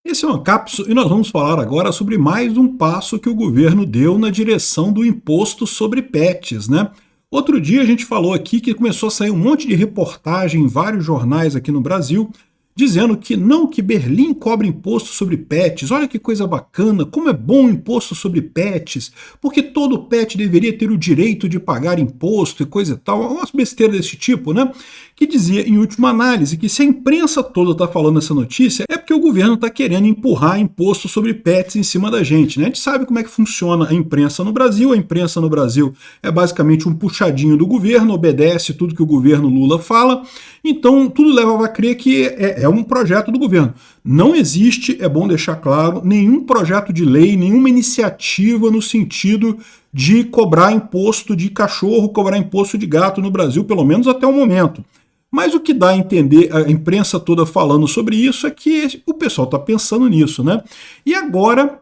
Esse é uma cápsula e nós vamos falar agora sobre mais um passo que o governo deu na direção do imposto sobre pets, né? Outro dia a gente falou aqui que começou a sair um monte de reportagem em vários jornais aqui no Brasil, dizendo que não, que Berlim cobra imposto sobre pets. Olha que coisa bacana, como é bom o imposto sobre pets, porque todo pet deveria ter o direito de pagar imposto e coisa e tal, umas besteiras desse tipo, né? Que dizia, em última análise, que se a imprensa toda está falando essa notícia, é porque o governo está querendo empurrar imposto sobre pets em cima da gente, né? A gente sabe como é que funciona a imprensa no Brasil. A imprensa no Brasil é basicamente um puxadinho do governo, obedece tudo que o governo Lula fala, então tudo leva a crer que é um projeto do governo. Não existe, é bom deixar claro, nenhum projeto de lei, nenhuma iniciativa no sentido de cobrar imposto de cachorro, cobrar imposto de gato no Brasil, pelo menos até o momento. Mas o que dá a entender, a imprensa toda falando sobre isso, é que o pessoal está pensando nisso, né? E agora,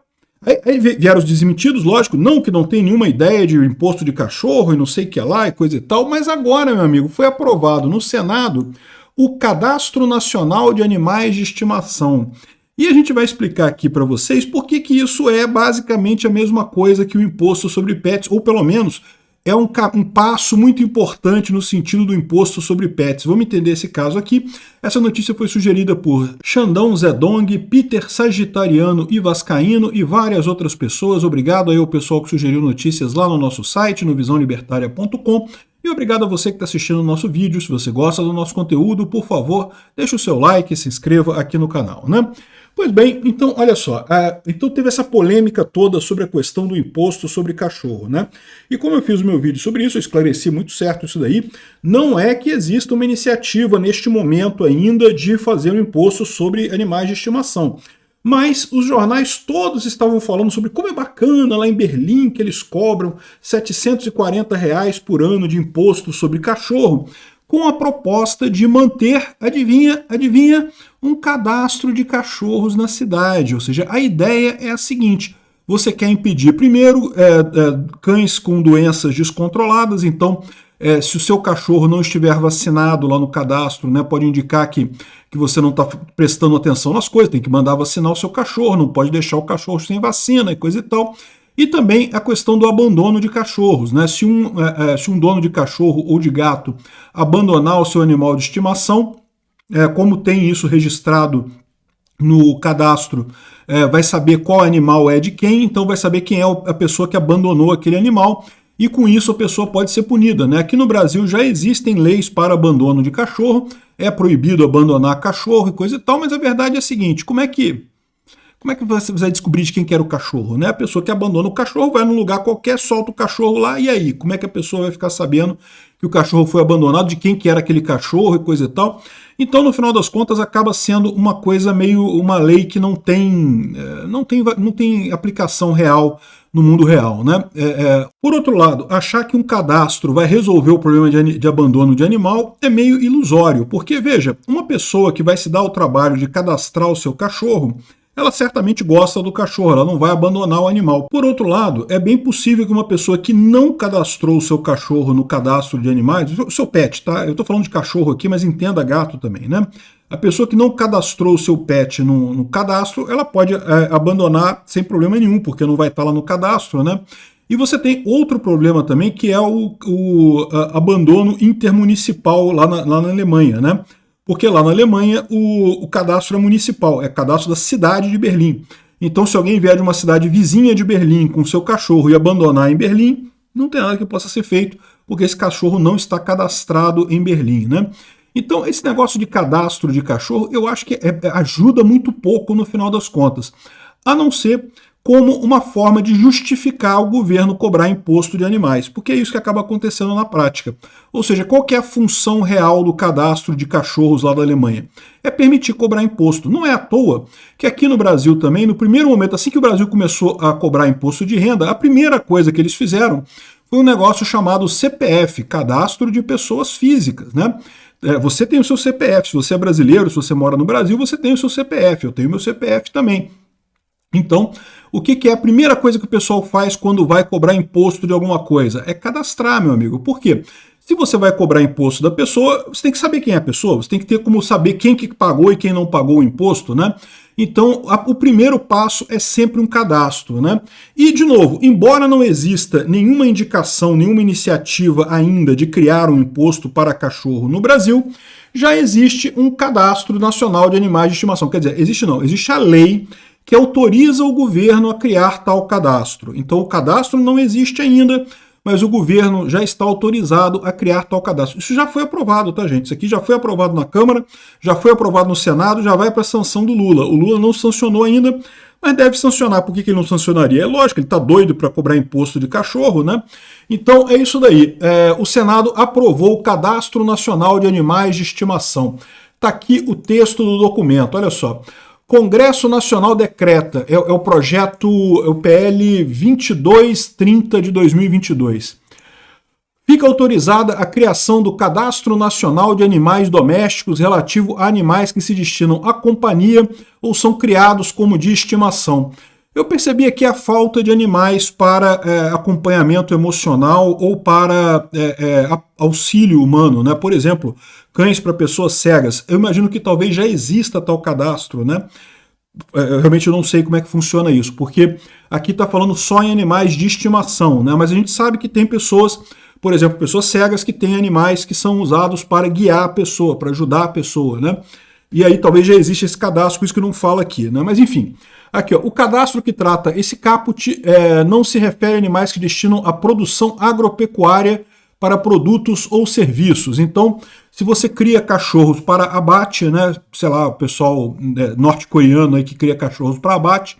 aí vieram os desmentidos, lógico, não que não tem nenhuma ideia de imposto de cachorro e não sei o que lá e coisa e tal, mas agora, meu amigo, foi aprovado no Senado o Cadastro Nacional de Animais de Estimação. E a gente vai explicar aqui para vocês por que isso é basicamente a mesma coisa que o imposto sobre pets, ou pelo menos é um passo muito importante no sentido do imposto sobre pets. Vamos entender esse caso aqui. Essa notícia foi sugerida por Xandão Zedong, Peter Sagitariano e Vascaíno e várias outras pessoas. Obrigado aí ao pessoal que sugeriu notícias lá no nosso site, no visãolibertaria.com. E obrigado a você que está assistindo o nosso vídeo. Se você gosta do nosso conteúdo, por favor, deixe o seu like e se inscreva aqui no canal, né? Pois bem, então, olha só, então teve essa polêmica toda sobre a questão do imposto sobre cachorro, né? E como eu fiz o meu vídeo sobre isso, eu esclareci muito certo isso daí, não é que exista uma iniciativa neste momento ainda de fazer um imposto sobre animais de estimação. Mas os jornais todos estavam falando sobre como é bacana lá em Berlim que eles cobram R$ 740 por ano de imposto sobre cachorro, com a proposta de manter, adivinha, um cadastro de cachorros na cidade. Ou seja, a ideia é a seguinte: você quer impedir, primeiro, cães com doenças descontroladas. Então, se o seu cachorro não estiver vacinado lá no cadastro, né, pode indicar que você não está prestando atenção nas coisas, tem que mandar vacinar o seu cachorro, não pode deixar o cachorro sem vacina e coisa e tal. E também a questão do abandono de cachorros, né? Se um dono de cachorro ou de gato abandonar o seu animal de estimação, como tem isso registrado no cadastro, vai saber qual animal é de quem, então vai saber quem é a pessoa que abandonou aquele animal, e com isso a pessoa pode ser punida, né? Aqui no Brasil já existem leis para abandono de cachorro, é proibido abandonar cachorro e coisa e tal, mas a verdade é a seguinte: como é que você vai descobrir de quem que era o cachorro, né? A pessoa que abandona o cachorro vai num lugar qualquer, solta o cachorro lá, e aí? Como é que a pessoa vai ficar sabendo que o cachorro foi abandonado, de quem que era aquele cachorro e coisa e tal? Então, no final das contas, acaba sendo uma coisa meio, uma lei que não tem aplicação real no mundo real, né? Por outro lado, achar que um cadastro vai resolver o problema de abandono de animal é meio ilusório, porque, veja, uma pessoa que vai se dar o trabalho de cadastrar o seu cachorro, ela certamente gosta do cachorro, ela não vai abandonar o animal. Por outro lado, é bem possível que uma pessoa que não cadastrou o seu cachorro no cadastro de animais, o seu pet, tá? Eu estou falando de cachorro aqui, mas entenda gato também, né? A pessoa que não cadastrou o seu pet no cadastro, ela pode abandonar sem problema nenhum, porque não vai estar lá no cadastro, né? E você tem outro problema também, que é o abandono intermunicipal lá na Alemanha, né? Porque lá na Alemanha o cadastro é municipal, é cadastro da cidade de Berlim. Então, se alguém vier de uma cidade vizinha de Berlim com seu cachorro e abandonar em Berlim, não tem nada que possa ser feito, porque esse cachorro não está cadastrado em Berlim, né? Então, esse negócio de cadastro de cachorro, eu acho que ajuda muito pouco no final das contas, a não ser como uma forma de justificar o governo cobrar imposto de animais, porque é isso que acaba acontecendo na prática. Ou seja, qual que é a função real do cadastro de cachorros lá da Alemanha? É permitir cobrar imposto. Não é à toa que aqui no Brasil também, no primeiro momento, assim que o Brasil começou a cobrar imposto de renda, a primeira coisa que eles fizeram foi um negócio chamado CPF, Cadastro de Pessoas Físicas, né? Você tem o seu CPF, se você é brasileiro, se você mora no Brasil, você tem o seu CPF, eu tenho meu CPF também. Então, o que é a primeira coisa que o pessoal faz quando vai cobrar imposto de alguma coisa? É cadastrar, meu amigo. Por quê? Se você vai cobrar imposto da pessoa, você tem que saber quem é a pessoa, você tem que ter como saber quem que pagou e quem não pagou o imposto, né? Então, o primeiro passo é sempre um cadastro, né? E, de novo, embora não exista nenhuma indicação, nenhuma iniciativa ainda de criar um imposto para cachorro no Brasil, já existe um cadastro nacional de animais de estimação. Quer dizer, existe a lei que autoriza o governo a criar tal cadastro. Então, o cadastro não existe ainda, mas o governo já está autorizado a criar tal cadastro. Isso já foi aprovado, tá, gente? Isso aqui já foi aprovado na Câmara, já foi aprovado no Senado, já vai para a sanção do Lula. O Lula não sancionou ainda, mas deve sancionar. Por que ele não sancionaria? É lógico, ele está doido para cobrar imposto de cachorro, né? Então é isso daí. O Senado aprovou o Cadastro Nacional de Animais de Estimação. Está aqui o texto do documento, olha só. Congresso Nacional decreta, é o projeto, é o PL 2230 de 2022. Fica autorizada a criação do Cadastro Nacional de Animais Domésticos relativo a animais que se destinam à companhia ou são criados como de estimação. Eu percebi aqui a falta de animais para acompanhamento emocional ou para auxílio humano, né? Por exemplo, cães para pessoas cegas. Eu imagino que talvez já exista tal cadastro, né? Eu realmente não sei como é que funciona isso, porque aqui está falando só em animais de estimação, né? Mas a gente sabe que tem pessoas, por exemplo, pessoas cegas que têm animais que são usados para guiar a pessoa, para ajudar a pessoa, né? E aí talvez já exista esse cadastro, por isso que não fala aqui, né? Mas enfim, aqui ó, o cadastro que trata esse caput não se refere a animais que destinam à produção agropecuária para produtos ou serviços. Então, se você cria cachorros para abate, né, sei lá, o pessoal norte-coreano aí que cria cachorros para abate,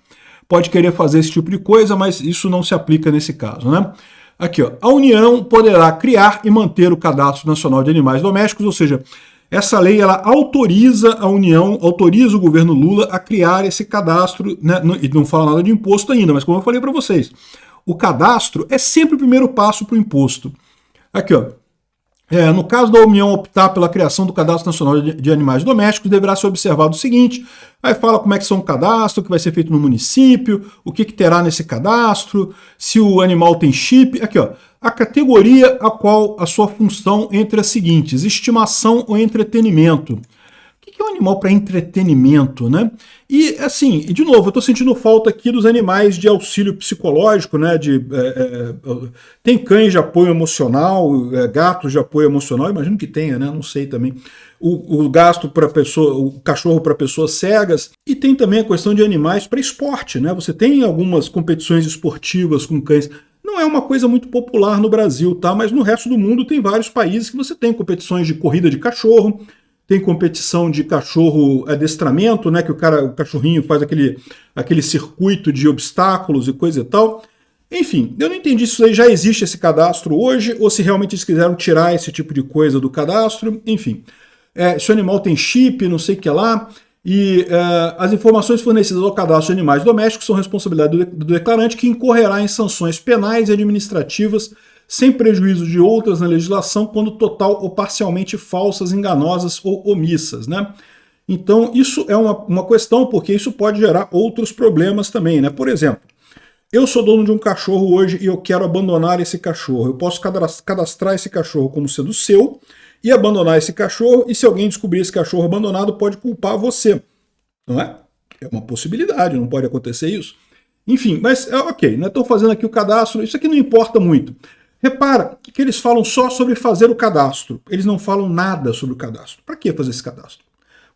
pode querer fazer esse tipo de coisa, mas isso não se aplica nesse caso, né? Aqui ó, a União poderá criar e manter o Cadastro Nacional de Animais Domésticos, ou seja, essa lei ela autoriza a União, autoriza o governo Lula a criar esse cadastro, né, e não fala nada de imposto ainda, mas como eu falei para vocês, o cadastro é sempre o primeiro passo para o imposto. Aqui, ó. No caso da União optar pela criação do Cadastro Nacional de Animais Domésticos, deverá ser observado o seguinte, aí fala como é que são o cadastro, o que vai ser feito no município, o que terá nesse cadastro, se o animal tem chip, aqui ó, a categoria a qual a sua função entre as seguintes, estimação ou entretenimento. O que é um animal para entretenimento, né? E assim, de novo, eu estou sentindo falta aqui dos animais de auxílio psicológico, né? Tem cães de apoio emocional, gatos de apoio emocional, imagino que tenha, né? Não sei também. O gasto para pessoa, o cachorro para pessoas cegas, e tem também a questão de animais para esporte, né? Você tem algumas competições esportivas com cães. Não é uma coisa muito popular no Brasil, tá? Mas no resto do mundo tem vários países que você tem competições de corrida de cachorro. Tem competição de cachorro adestramento, né? Que o cachorrinho faz aquele circuito de obstáculos e coisa e tal. Enfim, eu não entendi se já existe esse cadastro hoje ou se realmente eles quiseram tirar esse tipo de coisa do cadastro. Enfim, se o animal tem chip, não sei o que lá. E as informações fornecidas ao cadastro de animais domésticos são responsabilidade do declarante, que incorrerá em sanções penais e administrativas sem prejuízo de outras na legislação, quando total ou parcialmente falsas, enganosas ou omissas, né? Então, isso é uma questão, porque isso pode gerar outros problemas também, né? Por exemplo, eu sou dono de um cachorro hoje e eu quero abandonar esse cachorro. Eu posso cadastrar esse cachorro como sendo seu e abandonar esse cachorro, e se alguém descobrir esse cachorro abandonado, pode culpar você, não é? É uma possibilidade, não pode acontecer isso. Enfim, mas ok, né? Estou fazendo aqui o cadastro, isso aqui não importa muito. Repara que eles falam só sobre fazer o cadastro. Eles não falam nada sobre o cadastro. Para que fazer esse cadastro?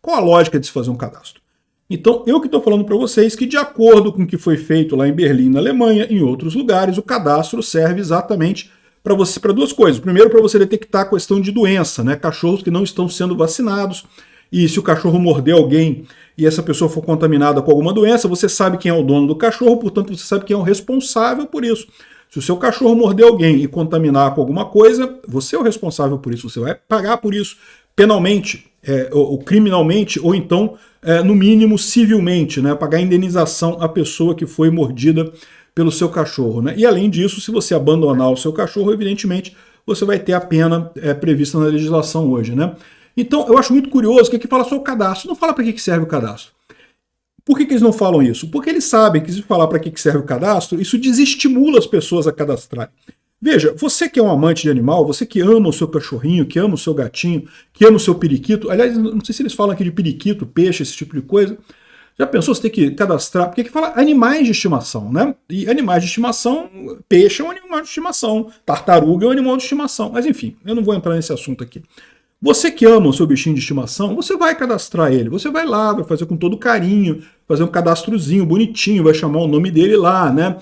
Qual a lógica de se fazer um cadastro? Então, eu que estou falando para vocês que, de acordo com o que foi feito lá em Berlim, na Alemanha, em outros lugares, o cadastro serve exatamente para duas coisas. Primeiro, para você detectar a questão de doença, né? Cachorros que não estão sendo vacinados, e se o cachorro morder alguém e essa pessoa for contaminada com alguma doença, você sabe quem é o dono do cachorro, portanto, você sabe quem é o responsável por isso. Se o seu cachorro morder alguém e contaminar com alguma coisa, você é o responsável por isso, você vai pagar por isso penalmente, ou criminalmente, ou então, no mínimo, civilmente, né, pagar indenização à pessoa que foi mordida pelo seu cachorro, né? E além disso, se você abandonar o seu cachorro, evidentemente, você vai ter a pena prevista na legislação hoje, né? Então, eu acho muito curioso que aqui fala só o cadastro, não fala para que serve o cadastro. Por que eles não falam isso? Porque eles sabem que se falar para que serve o cadastro, isso desestimula as pessoas a cadastrarem. Veja, você que é um amante de animal, você que ama o seu cachorrinho, que ama o seu gatinho, que ama o seu periquito, aliás, não sei se eles falam aqui de periquito, peixe, esse tipo de coisa, Já pensou você ter que cadastrar? Porque aqui fala animais de estimação, né? E animais de estimação, peixe é um animal de estimação, tartaruga é um animal de estimação. Mas enfim, eu não vou entrar nesse assunto aqui. Você que ama o seu bichinho de estimação, você vai cadastrar ele. Você vai lá, vai fazer com todo carinho, fazer um cadastrozinho bonitinho, vai chamar o nome dele lá, né?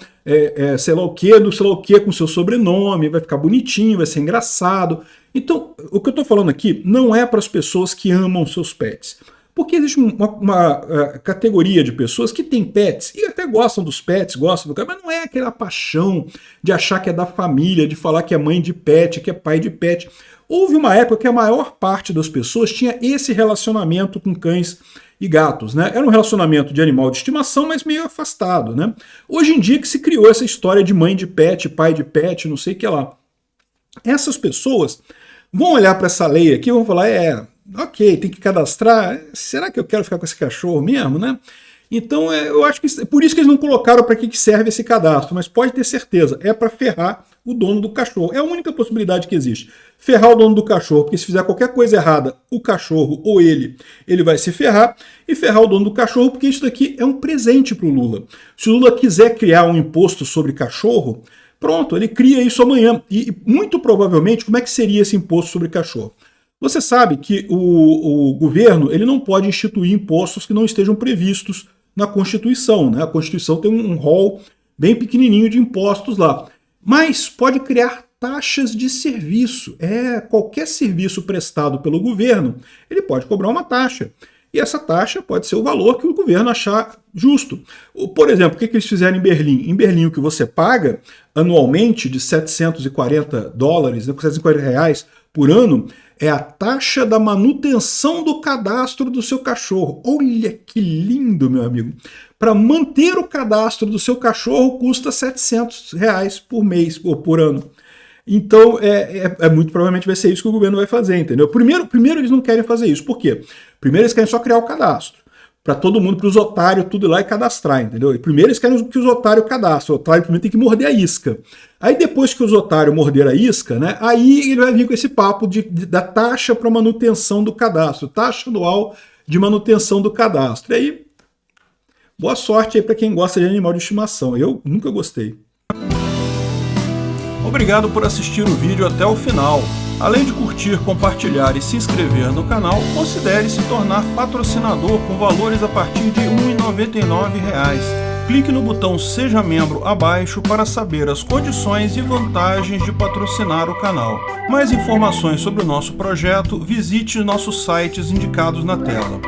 Sei lá o que, do sei lá o que com seu sobrenome, vai ficar bonitinho, vai ser engraçado. Então, o que eu estou falando aqui não é para as pessoas que amam seus pets. Porque existe uma categoria de pessoas que têm pets e até gostam dos pets, gostam do cara, mas não é aquela paixão de achar que é da família, de falar que é mãe de pet, que é pai de pet. Houve uma época que a maior parte das pessoas tinha esse relacionamento com cães e gatos, né? Era um relacionamento de animal de estimação, mas meio afastado, né? Hoje em dia que se criou essa história de mãe de pet, pai de pet, não sei o que lá. Essas pessoas vão olhar para essa lei aqui e vão falar, ok, tem que cadastrar, será que eu quero ficar com esse cachorro mesmo, né? Então, eu acho que por isso que eles não colocaram para que serve esse cadastro, mas pode ter certeza, é para ferrar o dono do cachorro. É a única possibilidade que existe. Ferrar o dono do cachorro, porque se fizer qualquer coisa errada, o cachorro ou ele vai se ferrar, e ferrar o dono do cachorro, porque isso daqui é um presente para o Lula. Se o Lula quiser criar um imposto sobre cachorro, pronto, ele cria isso amanhã. E muito provavelmente, como é que seria esse imposto sobre cachorro? Você sabe que o governo ele não pode instituir impostos que não estejam previstos na Constituição, né? A Constituição tem um rol bem pequenininho de impostos lá. Mas pode criar taxas de serviço. Qualquer serviço prestado pelo governo, ele pode cobrar uma taxa. E essa taxa pode ser o valor que o governo achar justo. Por exemplo, o que eles fizeram em Berlim? Em Berlim, o que você paga anualmente de $740, né, R$740 por ano, é a taxa da manutenção do cadastro do seu cachorro. Olha que lindo, meu amigo. Para manter o cadastro do seu cachorro custa R$700 por mês ou por ano. Então, muito provavelmente vai ser isso que o governo vai fazer, entendeu? Primeiro eles não querem fazer isso. Por quê? Primeiro eles querem só criar o cadastro. Para todo mundo, para os otários, tudo ir lá e cadastrar, entendeu? E primeiro eles querem que os otários cadastrem. O otário primeiro tem que morder a isca. Aí depois que os otários morderam a isca, né, aí ele vai vir com esse papo da taxa para manutenção do cadastro. Taxa anual de manutenção do cadastro. E aí, boa sorte aí para quem gosta de animal de estimação. Eu nunca gostei. Obrigado por assistir o vídeo até o final. Além de curtir, compartilhar e se inscrever no canal, considere se tornar patrocinador com valores a partir de R$ 1,99. Clique no botão Seja Membro abaixo para saber as condições e vantagens de patrocinar o canal. Mais informações sobre o nosso projeto, visite nossos sites indicados na tela.